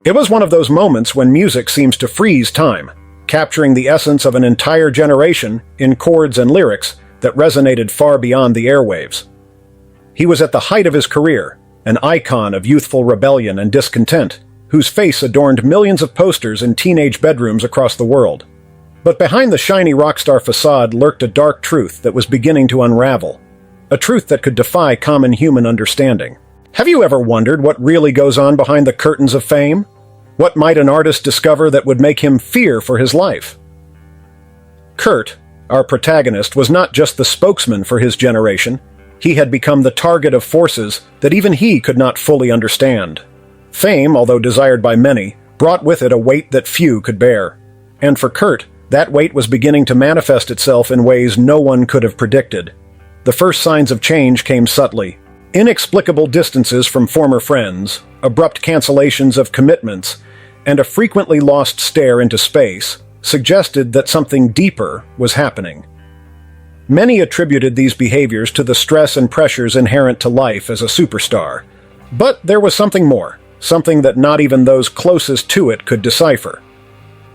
It was one of those moments when music seems to freeze time, capturing the essence of an entire generation in chords and lyrics that resonated far beyond the airwaves. He was at the height of his career, an icon of youthful rebellion and discontent, whose face adorned millions of posters in teenage bedrooms across the world. But behind the shiny rock star facade lurked a dark truth that was beginning to unravel, a truth that could defy common human understanding. Have you ever wondered what really goes on behind the curtains of fame? What might an artist discover that would make him fear for his life? Kurt, our protagonist, was not just the spokesman for his generation. He had become the target of forces that even he could not fully understand. Fame, although desired by many, brought with it a weight that few could bear. And for Kurt, that weight was beginning to manifest itself in ways no one could have predicted. The first signs of change came subtly. Inexplicable distances from former friends, abrupt cancellations of commitments, and a frequently lost stare into space suggested that something deeper was happening. Many attributed these behaviors to the stress and pressures inherent to life as a superstar. But there was something more, something that not even those closest to it could decipher.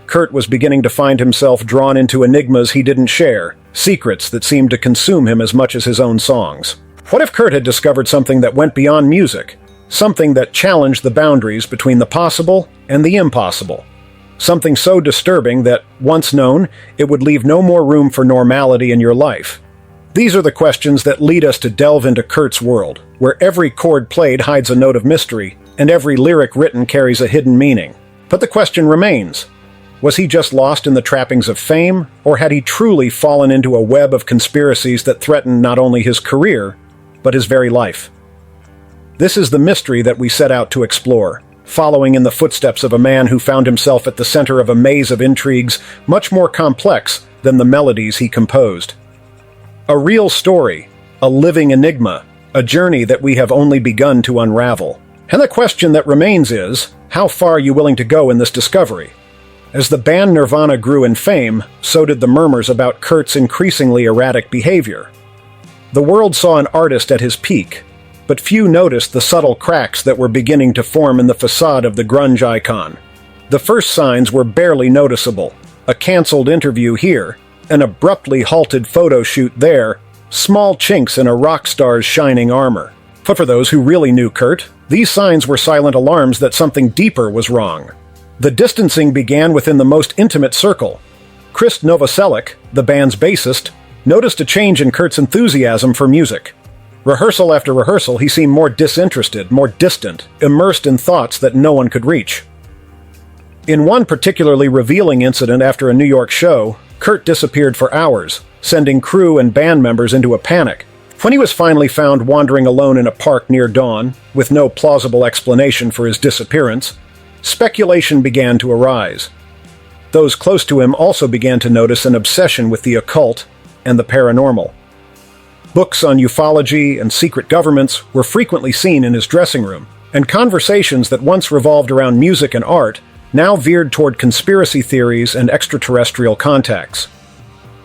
Kurt was beginning to find himself drawn into enigmas he didn't share, secrets that seemed to consume him as much as his own songs. What if Kurt had discovered something that went beyond music? Something that challenged the boundaries between the possible and the impossible? Something so disturbing that, once known, it would leave no more room for normality in your life. These are the questions that lead us to delve into Kurt's world, where every chord played hides a note of mystery, and every lyric written carries a hidden meaning. But the question remains, was he just lost in the trappings of fame, or had he truly fallen into a web of conspiracies that threatened not only his career, but his very life? This is the mystery that we set out to explore, following in the footsteps of a man who found himself at the center of a maze of intrigues much more complex than the melodies he composed. A real story, a living enigma, a journey that we have only begun to unravel. And the question that remains is, how far are you willing to go in this discovery? As the band Nirvana grew in fame, so did the murmurs about Kurt's increasingly erratic behavior. The world saw an artist at his peak, but few noticed the subtle cracks that were beginning to form in the facade of the grunge icon. The first signs were barely noticeable: a canceled interview here, an abruptly halted photo shoot there, small chinks in a rock star's shining armor. But for those who really knew Kurt, these signs were silent alarms that something deeper was wrong. The distancing began within the most intimate circle. Chris Novoselic, the band's bassist, noticed a change in Kurt's enthusiasm for music. Rehearsal after rehearsal, he seemed more disinterested, more distant, immersed in thoughts that no one could reach. In one particularly revealing incident after a New York show, Kurt disappeared for hours, sending crew and band members into a panic. When he was finally found wandering alone in a park near dawn, with no plausible explanation for his disappearance, speculation began to arise. Those close to him also began to notice an obsession with the occult and the paranormal. Books on ufology and secret governments were frequently seen in his dressing room, and conversations that once revolved around music and art now veered toward conspiracy theories and extraterrestrial contacts.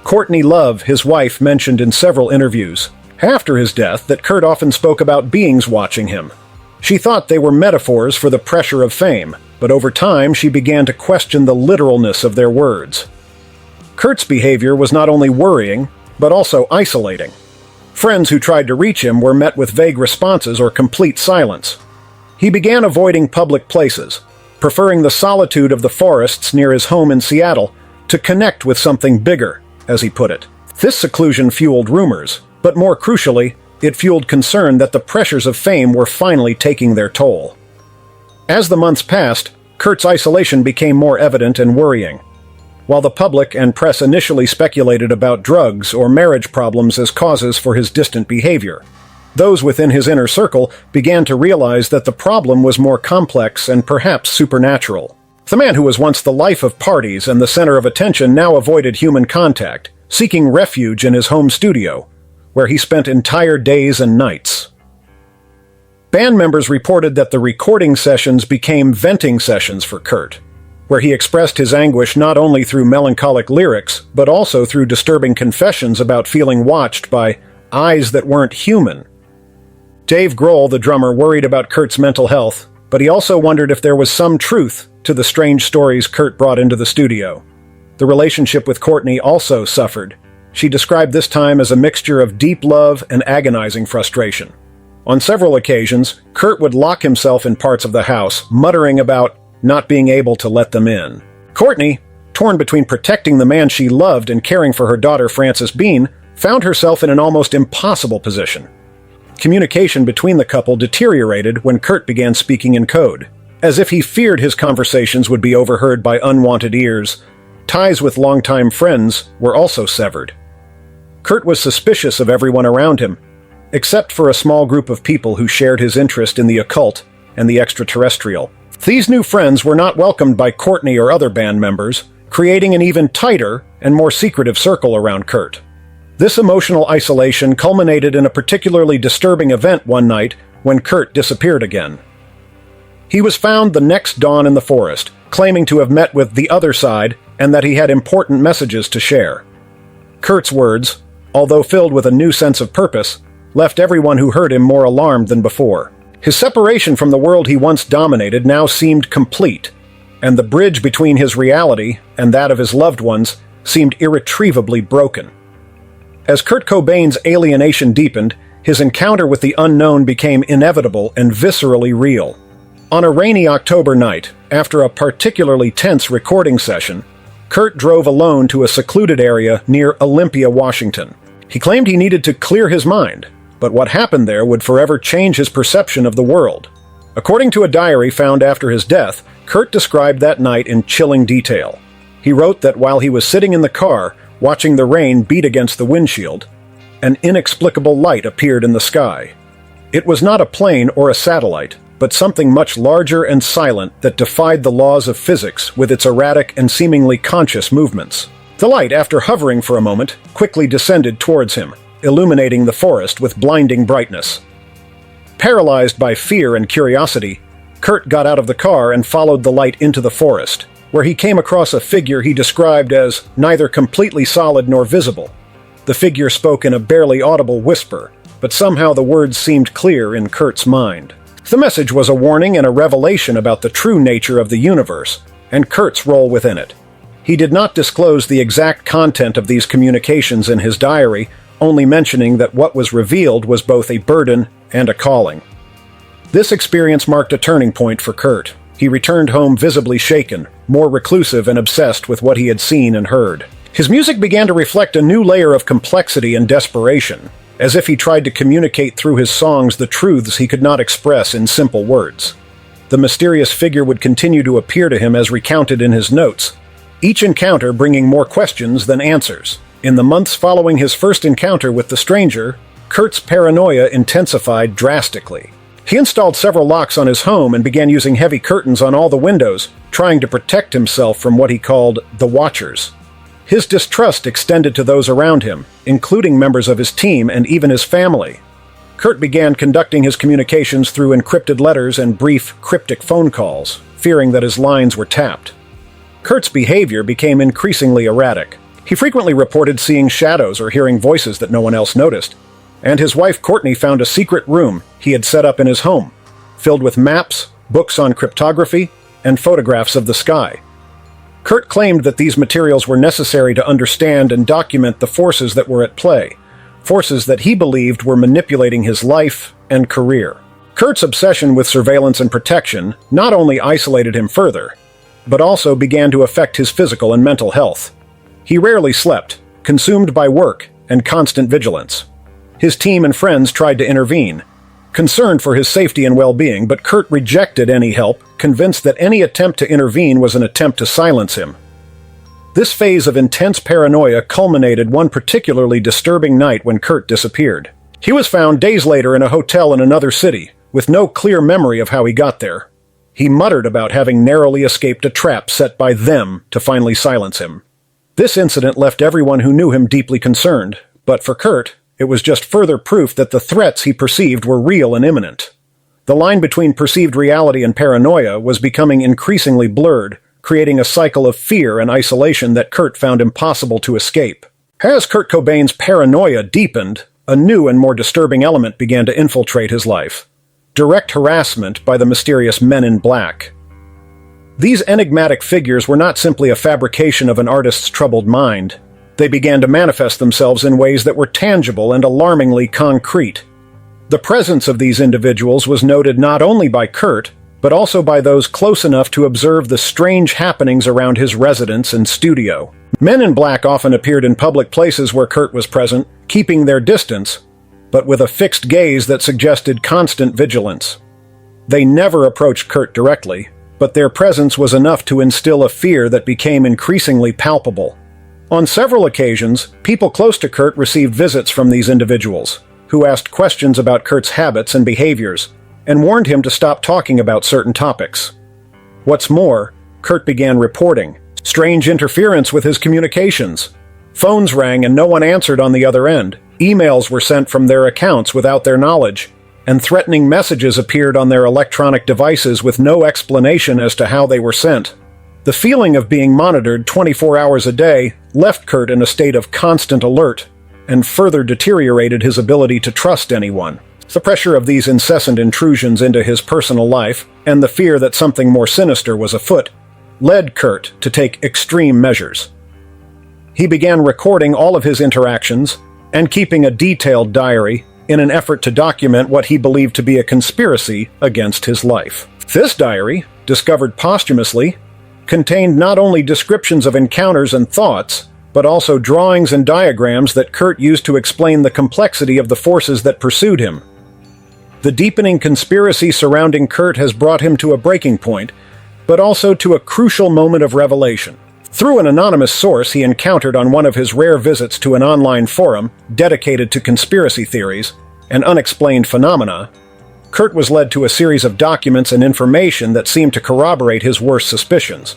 Courtney Love, his wife, mentioned in several interviews after his death that Kurt often spoke about beings watching him. She thought they were metaphors for the pressure of fame, but over time she began to question the literalness of their words. Kurt's behavior was not only worrying, but also isolating. Friends who tried to reach him were met with vague responses or complete silence. He began avoiding public places, preferring the solitude of the forests near his home in Seattle to connect with something bigger, as he put it. This seclusion fueled rumors, but more crucially, it fueled concern that the pressures of fame were finally taking their toll. As the months passed, Kurt's isolation became more evident and worrying. While the public and press initially speculated about drugs or marriage problems as causes for his distant behavior, those within his inner circle began to realize that the problem was more complex and perhaps supernatural. The man who was once the life of parties and the center of attention now avoided human contact, seeking refuge in his home studio, where he spent entire days and nights. Band members reported that the recording sessions became venting sessions for Kurt, where he expressed his anguish not only through melancholic lyrics, but also through disturbing confessions about feeling watched by eyes that weren't human. Dave Grohl, the drummer, worried about Kurt's mental health, but he also wondered if there was some truth to the strange stories Kurt brought into the studio. The relationship with Courtney also suffered. She described this time as a mixture of deep love and agonizing frustration. On several occasions, Kurt would lock himself in parts of the house, muttering about not being able to let them in. Courtney, torn between protecting the man she loved and caring for her daughter Frances Bean, found herself in an almost impossible position. Communication between the couple deteriorated when Kurt began speaking in code. As if he feared his conversations would be overheard by unwanted ears, ties with longtime friends were also severed. Kurt was suspicious of everyone around him, except for a small group of people who shared his interest in the occult and the extraterrestrial. These new friends were not welcomed by Courtney or other band members, creating an even tighter and more secretive circle around Kurt. This emotional isolation culminated in a particularly disturbing event one night when Kurt disappeared again. He was found the next dawn in the forest, claiming to have met with the other side and that he had important messages to share. Kurt's words, although filled with a new sense of purpose, left everyone who heard him more alarmed than before. His separation from the world he once dominated now seemed complete, and the bridge between his reality and that of his loved ones seemed irretrievably broken. As Kurt Cobain's alienation deepened, his encounter with the unknown became inevitable and viscerally real. On a rainy October night, after a particularly tense recording session, Kurt drove alone to a secluded area near Olympia, Washington. He claimed he needed to clear his mind, but what happened there would forever change his perception of the world. According to a diary found after his death, Kurt described that night in chilling detail. He wrote that while he was sitting in the car, watching the rain beat against the windshield, an inexplicable light appeared in the sky. It was not a plane or a satellite, but something much larger and silent that defied the laws of physics with its erratic and seemingly conscious movements. The light, after hovering for a moment, quickly descended towards him, illuminating the forest with blinding brightness. Paralyzed by fear and curiosity, Kurt got out of the car and followed the light into the forest, where he came across a figure he described as neither completely solid nor visible. The figure spoke in a barely audible whisper, but somehow the words seemed clear in Kurt's mind. The message was a warning and a revelation about the true nature of the universe, and Kurt's role within it. He did not disclose the exact content of these communications in his diary, only mentioning that what was revealed was both a burden and a calling. This experience marked a turning point for Kurt. He returned home visibly shaken, more reclusive and obsessed with what he had seen and heard. His music began to reflect a new layer of complexity and desperation, as if he tried to communicate through his songs the truths he could not express in simple words. The mysterious figure would continue to appear to him as recounted in his notes, each encounter bringing more questions than answers. In the months following his first encounter with the stranger, Kurt's paranoia intensified drastically. He installed several locks on his home and began using heavy curtains on all the windows, trying to protect himself from what he called the Watchers. His distrust extended to those around him, including members of his team and even his family. Kurt began conducting his communications through encrypted letters and brief, cryptic phone calls, fearing that his lines were tapped. Kurt's behavior became increasingly erratic. He frequently reported seeing shadows or hearing voices that no one else noticed, and his wife Courtney found a secret room he had set up in his home, filled with maps, books on cryptography, and photographs of the sky. Kurt claimed that these materials were necessary to understand and document the forces that were at play, forces that he believed were manipulating his life and career. Kurt's obsession with surveillance and protection not only isolated him further, but also began to affect his physical and mental health. He rarely slept, consumed by work and constant vigilance. His team and friends tried to intervene, concerned for his safety and well-being, but Kurt rejected any help, convinced that any attempt to intervene was an attempt to silence him. This phase of intense paranoia culminated one particularly disturbing night when Kurt disappeared. He was found days later in a hotel in another city, with no clear memory of how he got there. He muttered about having narrowly escaped a trap set by them to finally silence him. This incident left everyone who knew him deeply concerned, but for Kurt, it was just further proof that the threats he perceived were real and imminent. The line between perceived reality and paranoia was becoming increasingly blurred, creating a cycle of fear and isolation that Kurt found impossible to escape. As Kurt Cobain's paranoia deepened, a new and more disturbing element began to infiltrate his life: direct harassment by the mysterious men in black. These enigmatic figures were not simply a fabrication of an artist's troubled mind. They began to manifest themselves in ways that were tangible and alarmingly concrete. The presence of these individuals was noted not only by Kurt, but also by those close enough to observe the strange happenings around his residence and studio. Men in black often appeared in public places where Kurt was present, keeping their distance, but with a fixed gaze that suggested constant vigilance. They never approached Kurt directly, but their presence was enough to instill a fear that became increasingly palpable. On several occasions, people close to Kurt received visits from these individuals, who asked questions about Kurt's habits and behaviors, and warned him to stop talking about certain topics. What's more, Kurt began reporting strange interference with his communications. Phones rang and no one answered on the other end. Emails were sent from their accounts without their knowledge, and threatening messages appeared on their electronic devices with no explanation as to how they were sent. The feeling of being monitored 24 hours a day left Kurt in a state of constant alert, and further deteriorated his ability to trust anyone. The pressure of these incessant intrusions into his personal life, and the fear that something more sinister was afoot, led Kurt to take extreme measures. He began recording all of his interactions and keeping a detailed diary in an effort to document what he believed to be a conspiracy against his life. This diary, discovered posthumously, contained not only descriptions of encounters and thoughts, but also drawings and diagrams that Kurt used to explain the complexity of the forces that pursued him. The deepening conspiracy surrounding Kurt has brought him to a breaking point, but also to a crucial moment of revelation. Through an anonymous source he encountered on one of his rare visits to an online forum dedicated to conspiracy theories and unexplained phenomena, Kurt was led to a series of documents and information that seemed to corroborate his worst suspicions.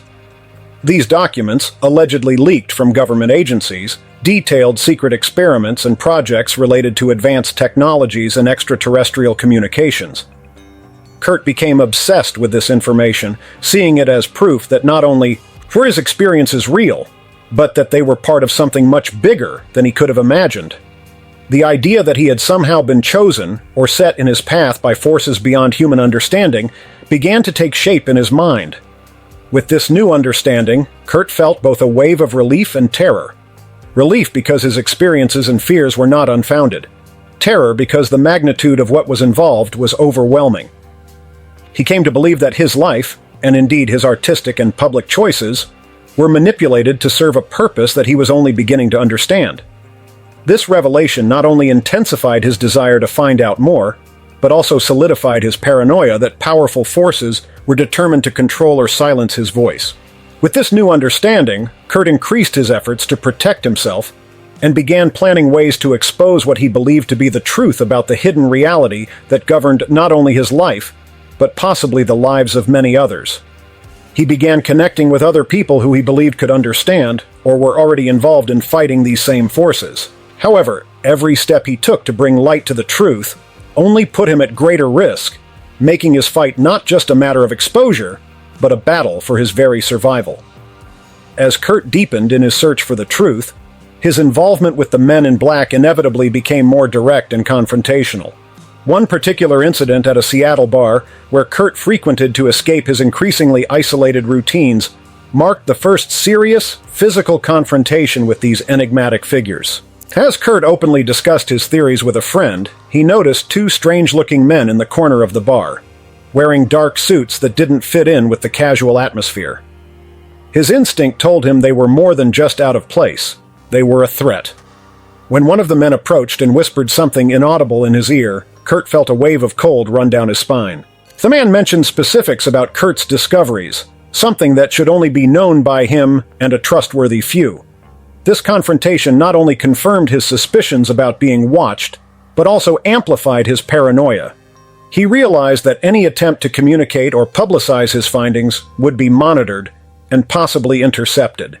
These documents, allegedly leaked from government agencies, detailed secret experiments and projects related to advanced technologies and extraterrestrial communications. Kurt became obsessed with this information, seeing it as proof that not only were his experiences real, but that they were part of something much bigger than he could have imagined. The idea that he had somehow been chosen or set in his path by forces beyond human understanding began to take shape in his mind. With this new understanding, Kurt felt both a wave of relief and terror. Relief because his experiences and fears were not unfounded. Terror because the magnitude of what was involved was overwhelming. He came to believe that his life, and indeed his artistic and public choices, were manipulated to serve a purpose that he was only beginning to understand. This revelation not only intensified his desire to find out more, but also solidified his paranoia that powerful forces were determined to control or silence his voice. With this new understanding, Kurt increased his efforts to protect himself and began planning ways to expose what he believed to be the truth about the hidden reality that governed not only his life, but possibly the lives of many others. He began connecting with other people who he believed could understand or were already involved in fighting these same forces. However, every step he took to bring light to the truth only put him at greater risk, making his fight not just a matter of exposure, but a battle for his very survival. As Kurt deepened in his search for the truth, his involvement with the men in black inevitably became more direct and confrontational. One particular incident at a Seattle bar, where Kurt frequented to escape his increasingly isolated routines, marked the first serious, physical confrontation with these enigmatic figures. As Kurt openly discussed his theories with a friend, he noticed two strange-looking men in the corner of the bar, wearing dark suits that didn't fit in with the casual atmosphere. His instinct told him they were more than just out of place. They were a threat. When one of the men approached and whispered something inaudible in his ear, Kurt felt a wave of cold run down his spine. The man mentioned specifics about Kurt's discoveries, something that should only be known by him and a trustworthy few. This confrontation not only confirmed his suspicions about being watched, but also amplified his paranoia. He realized that any attempt to communicate or publicize his findings would be monitored and possibly intercepted.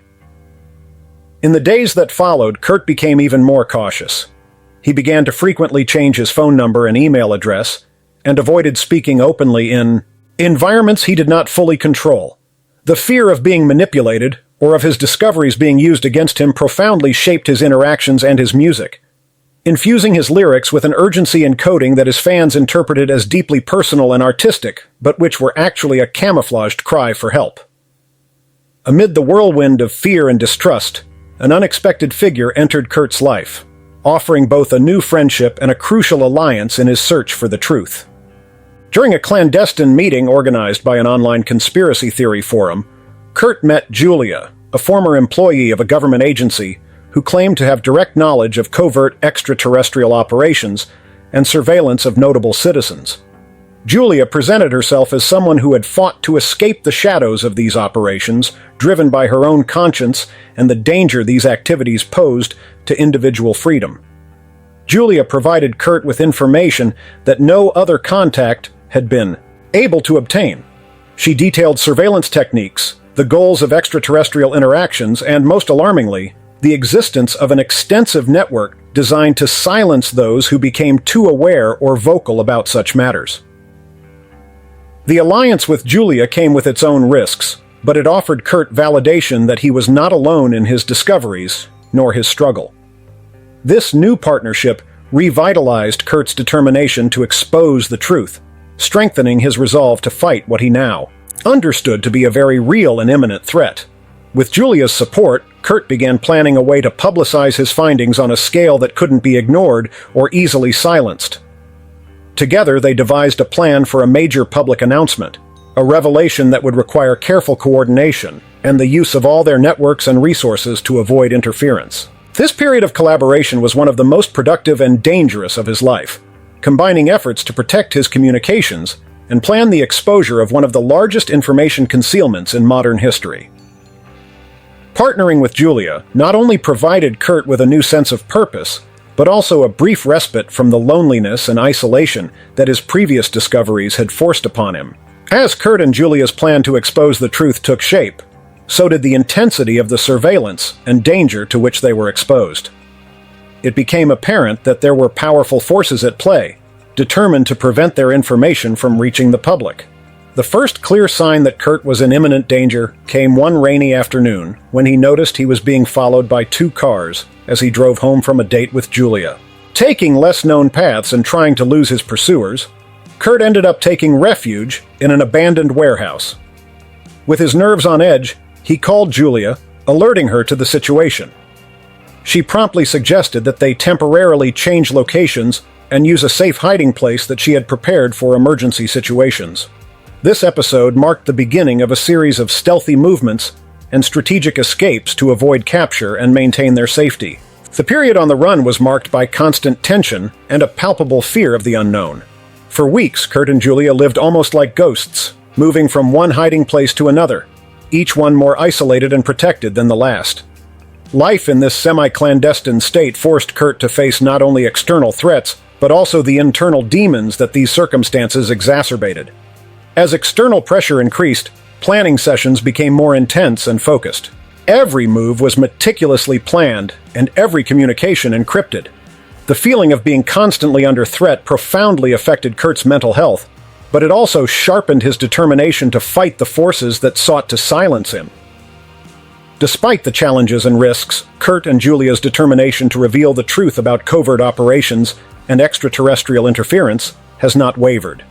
In the days that followed, Kurt became even more cautious. He began to frequently change his phone number and email address, and avoided speaking openly in environments he did not fully control. The fear of being manipulated, or of his discoveries being used against him, profoundly shaped his interactions and his music. infusing his lyrics with an urgency and coding that his fans interpreted as deeply personal and artistic, but which were actually a camouflaged cry for help. Amid the whirlwind of fear and distrust, an unexpected figure entered Kurt's life, offering both a new friendship and a crucial alliance in his search for the truth. During a clandestine meeting organized by an online conspiracy theory forum, Kurt met Julia, a former employee of a government agency who claimed to have direct knowledge of covert extraterrestrial operations and surveillance of notable citizens. Julia presented herself as someone who had fought to escape the shadows of these operations, driven by her own conscience and the danger these activities posed to individual freedom. Julia provided Kurt with information that no other contact had been able to obtain. She detailed surveillance techniques, the goals of extraterrestrial interactions, and, most alarmingly, the existence of an extensive network designed to silence those who became too aware or vocal about such matters. The alliance with Julia came with its own risks, but it offered Kurt validation that he was not alone in his discoveries, nor his struggle. This new partnership revitalized Kurt's determination to expose the truth, strengthening his resolve to fight what he now understood to be a very real and imminent threat. With Julia's support, Kurt began planning a way to publicize his findings on a scale that couldn't be ignored or easily silenced. Together, they devised a plan for a major public announcement, a revelation that would require careful coordination and the use of all their networks and resources to avoid interference. This period of collaboration was one of the most productive and dangerous of his life, combining efforts to protect his communications and plan the exposure of one of the largest information concealments in modern history. Partnering with Julia not only provided Kurt with a new sense of purpose, but also a brief respite from the loneliness and isolation that his previous discoveries had forced upon him. As Kurt and Julia's plan to expose the truth took shape, so did the intensity of the surveillance and danger to which they were exposed. It became apparent that there were powerful forces at play, determined to prevent their information from reaching the public. The first clear sign that Kurt was in imminent danger came one rainy afternoon when he noticed he was being followed by 2 cars as he drove home from a date with Julia. Taking less-known paths and trying to lose his pursuers, Kurt ended up taking refuge in an abandoned warehouse. With his nerves on edge, he called Julia, alerting her to the situation. She promptly suggested that they temporarily change locations and use a safe hiding place that she had prepared for emergency situations. This episode marked the beginning of a series of stealthy movements and strategic escapes to avoid capture and maintain their safety. The period on the run was marked by constant tension and a palpable fear of the unknown. For weeks, Kurt and Julia lived almost like ghosts, moving from one hiding place to another, each one more isolated and protected than the last. Life in this semi-clandestine state forced Kurt to face not only external threats, but also the internal demons that these circumstances exacerbated. As external pressure increased, planning sessions became more intense and focused. Every move was meticulously planned, and every communication encrypted. The feeling of being constantly under threat profoundly affected Kurt's mental health, but it also sharpened his determination to fight the forces that sought to silence him. Despite the challenges and risks, Kurt and Julia's determination to reveal the truth about covert operations and extraterrestrial interference has not wavered.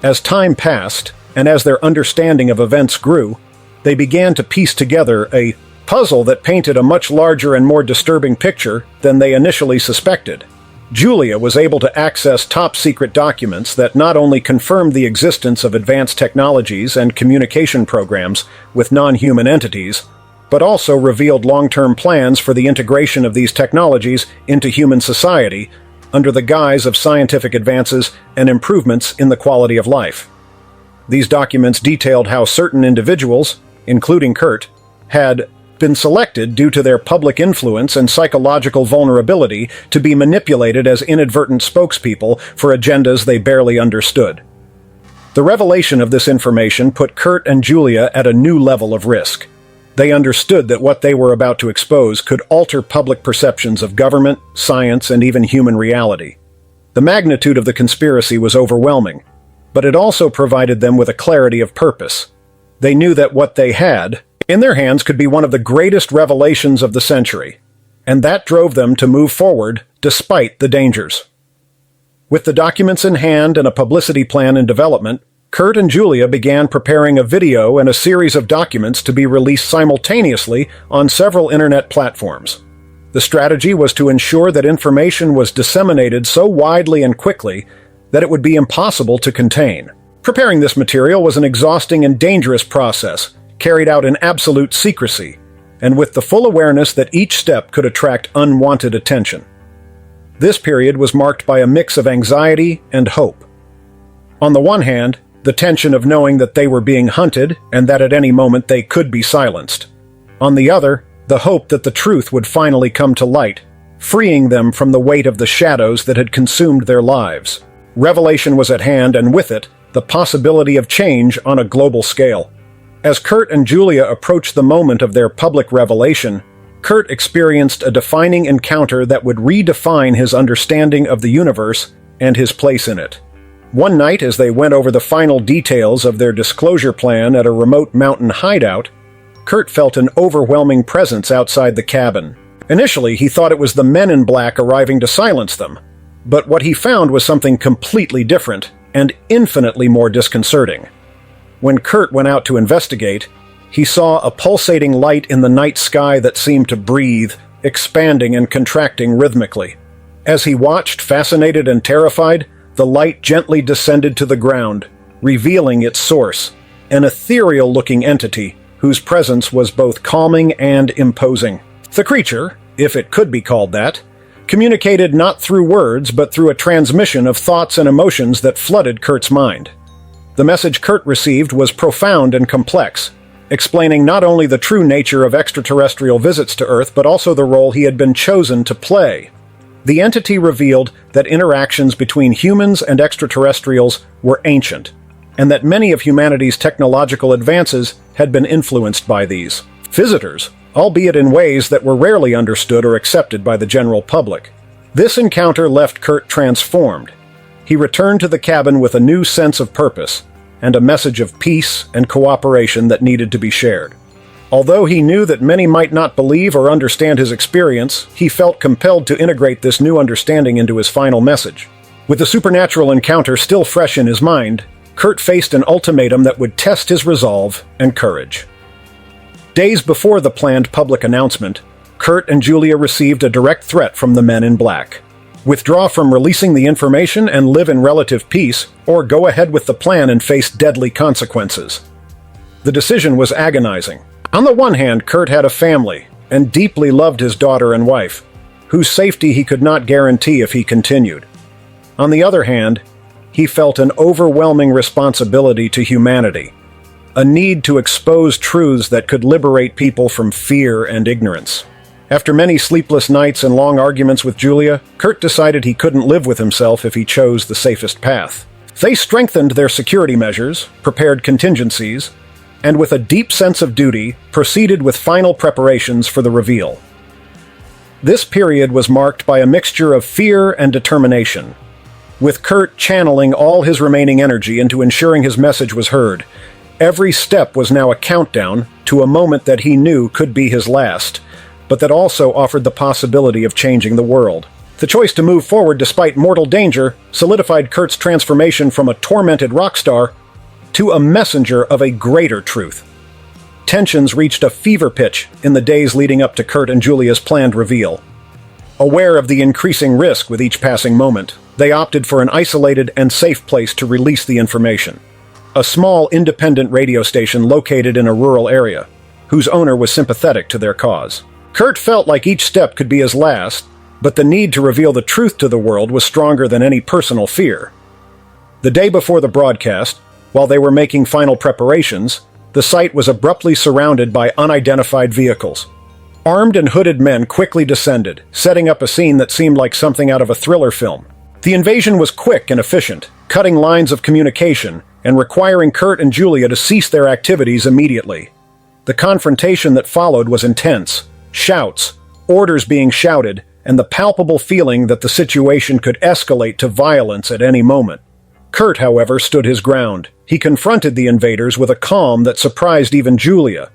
As time passed, and as their understanding of events grew, they began to piece together a puzzle that painted a much larger and more disturbing picture than they initially suspected. Julia was able to access top-secret documents that not only confirmed the existence of advanced technologies and communication programs with non-human entities, but also revealed long-term plans for the integration of these technologies into human society under the guise of scientific advances and improvements in the quality of life. These documents detailed how certain individuals, including Kurt, had been selected due to their public influence and psychological vulnerability to be manipulated as inadvertent spokespeople for agendas they barely understood. The revelation of this information put Kurt and Julia at a new level of risk. They understood that what they were about to expose could alter public perceptions of government, science, and even human reality. The magnitude of the conspiracy was overwhelming, but it also provided them with a clarity of purpose. They knew that what they had in their hands could be one of the greatest revelations of the century, and that drove them to move forward despite the dangers. With the documents in hand and a publicity plan in development, Kurt and Julia began preparing a video and a series of documents to be released simultaneously on several internet platforms. The strategy was to ensure that information was disseminated so widely and quickly that it would be impossible to contain. Preparing this material was an exhausting and dangerous process, carried out in absolute secrecy, and with the full awareness that each step could attract unwanted attention. This period was marked by a mix of anxiety and hope. On the one hand, the tension of knowing that they were being hunted and that at any moment they could be silenced. On the other, the hope that the truth would finally come to light, freeing them from the weight of the shadows that had consumed their lives. Revelation was at hand, and with it, the possibility of change on a global scale. As Kurt and Julia approached the moment of their public revelation, Kurt experienced a defining encounter that would redefine his understanding of the universe and his place in it. One night, as they went over the final details of their disclosure plan at a remote mountain hideout, Kurt felt an overwhelming presence outside the cabin. Initially, he thought it was the men in black arriving to silence them, but what he found was something completely different and infinitely more disconcerting. When Kurt went out to investigate, he saw a pulsating light in the night sky that seemed to breathe, expanding and contracting rhythmically. As he watched, fascinated and terrified, the light gently descended to the ground, revealing its source, an ethereal-looking entity whose presence was both calming and imposing. The creature, if it could be called that, communicated not through words but through a transmission of thoughts and emotions that flooded Kurt's mind. The message Kurt received was profound and complex, explaining not only the true nature of extraterrestrial visits to Earth but also the role he had been chosen to play. The entity revealed that interactions between humans and extraterrestrials were ancient, and that many of humanity's technological advances had been influenced by these visitors, albeit in ways that were rarely understood or accepted by the general public. This encounter left Kurt transformed. He returned to the cabin with a new sense of purpose and a message of peace and cooperation that needed to be shared. Although he knew that many might not believe or understand his experience, he felt compelled to integrate this new understanding into his final message. With the supernatural encounter still fresh in his mind, Kurt faced an ultimatum that would test his resolve and courage. Days before the planned public announcement, Kurt and Julia received a direct threat from the men in black. Withdraw from releasing the information and live in relative peace, or go ahead with the plan and face deadly consequences. The decision was agonizing. On the one hand, Kurt had a family and deeply loved his daughter and wife, whose safety he could not guarantee if he continued. On the other hand, he felt an overwhelming responsibility to humanity, a need to expose truths that could liberate people from fear and ignorance. After many sleepless nights and long arguments with Julia, Kurt decided he couldn't live with himself if he chose the safest path. They strengthened their security measures, prepared contingencies, and with a deep sense of duty, proceeded with final preparations for the reveal. This period was marked by a mixture of fear and determination, with Kurt channeling all his remaining energy into ensuring his message was heard. Every step was now a countdown to a moment that he knew could be his last, but that also offered the possibility of changing the world. The choice to move forward despite mortal danger solidified Kurt's transformation from a tormented rock star to a messenger of a greater truth. Tensions reached a fever pitch in the days leading up to Kurt and Julia's planned reveal. Aware of the increasing risk with each passing moment, they opted for an isolated and safe place to release the information. A small independent radio station located in a rural area, whose owner was sympathetic to their cause. Kurt felt like each step could be his last, but the need to reveal the truth to the world was stronger than any personal fear. The day before the broadcast, while they were making final preparations, the site was abruptly surrounded by unidentified vehicles. Armed and hooded men quickly descended, setting up a scene that seemed like something out of a thriller film. The invasion was quick and efficient, cutting lines of communication and requiring Kurt and Julia to cease their activities immediately. The confrontation that followed was intense. Shouts, orders being shouted, and the palpable feeling that the situation could escalate to violence at any moment. Kurt, however, stood his ground. He confronted the invaders with a calm that surprised even Julia.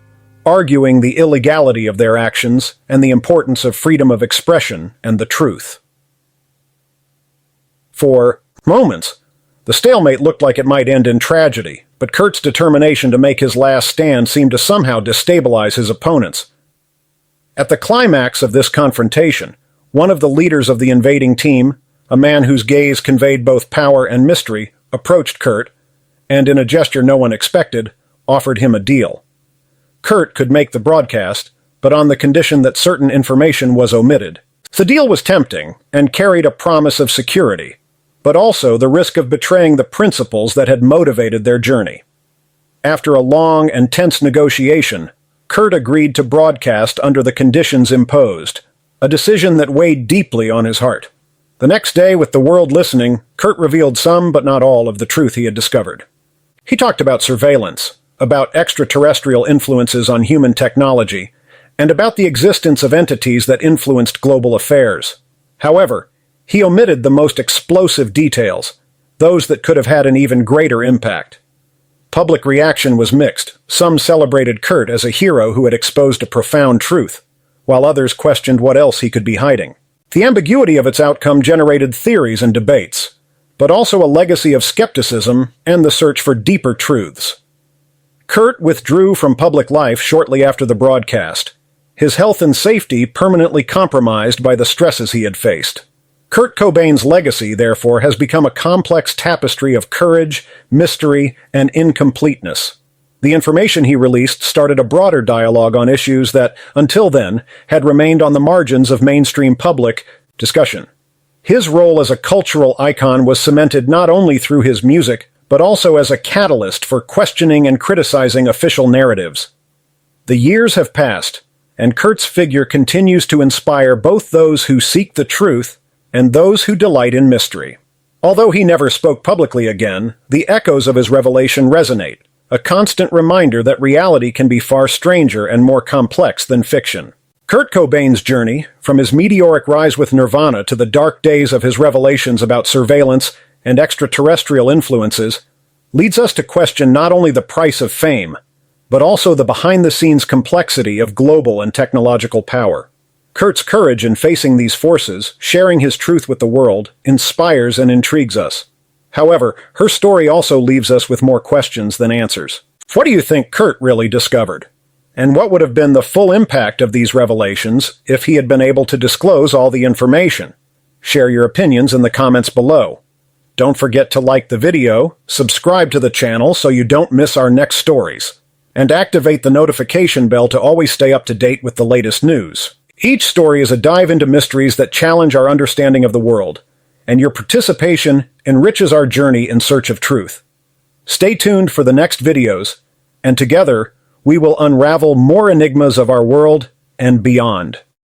arguing the illegality of their actions and the importance of freedom of expression and the truth. For moments, the stalemate looked like it might end in tragedy, but Kurt's determination to make his last stand seemed to somehow destabilize his opponents. At the climax of this confrontation, one of the leaders of the invading team, a man whose gaze conveyed both power and mystery, approached Kurt, and in a gesture no one expected, offered him a deal. Kurt could make the broadcast, but on the condition that certain information was omitted. The deal was tempting and carried a promise of security, but also the risk of betraying the principles that had motivated their journey. After a long and tense negotiation, Kurt agreed to broadcast under the conditions imposed, a decision that weighed deeply on his heart. The next day, with the world listening, Kurt revealed some but not all of the truth he had discovered. He talked about surveillance, about extraterrestrial influences on human technology, and about the existence of entities that influenced global affairs. However, he omitted the most explosive details, those that could have had an even greater impact. Public reaction was mixed. Some celebrated Kurt as a hero who had exposed a profound truth, while others questioned what else he could be hiding. The ambiguity of its outcome generated theories and debates, but also a legacy of skepticism and the search for deeper truths. Kurt withdrew from public life shortly after the broadcast, his health and safety permanently compromised by the stresses he had faced. Kurt Cobain's legacy, therefore, has become a complex tapestry of courage, mystery, and incompleteness. The information he released started a broader dialogue on issues that, until then, had remained on the margins of mainstream public discussion. His role as a cultural icon was cemented not only through his music, but also as a catalyst for questioning and criticizing official narratives. The years have passed, and Kurt's figure continues to inspire both those who seek the truth and those who delight in mystery. Although he never spoke publicly again, the echoes of his revelation resonate, a constant reminder that reality can be far stranger and more complex than fiction. Kurt Cobain's journey, from his meteoric rise with Nirvana to the dark days of his revelations about surveillance and extraterrestrial influences, leads us to question not only the price of fame, but also the behind-the-scenes complexity of global and technological power. Kurt's courage in facing these forces, sharing his truth with the world, inspires and intrigues us. However, her story also leaves us with more questions than answers. What do you think Kurt really discovered? And what would have been the full impact of these revelations if he had been able to disclose all the information? Share your opinions in the comments below. Don't forget to like the video, subscribe to the channel so you don't miss our next stories, and activate the notification bell to always stay up to date with the latest news. Each story is a dive into mysteries that challenge our understanding of the world, and your participation enriches our journey in search of truth. Stay tuned for the next videos, and together we will unravel more enigmas of our world and beyond.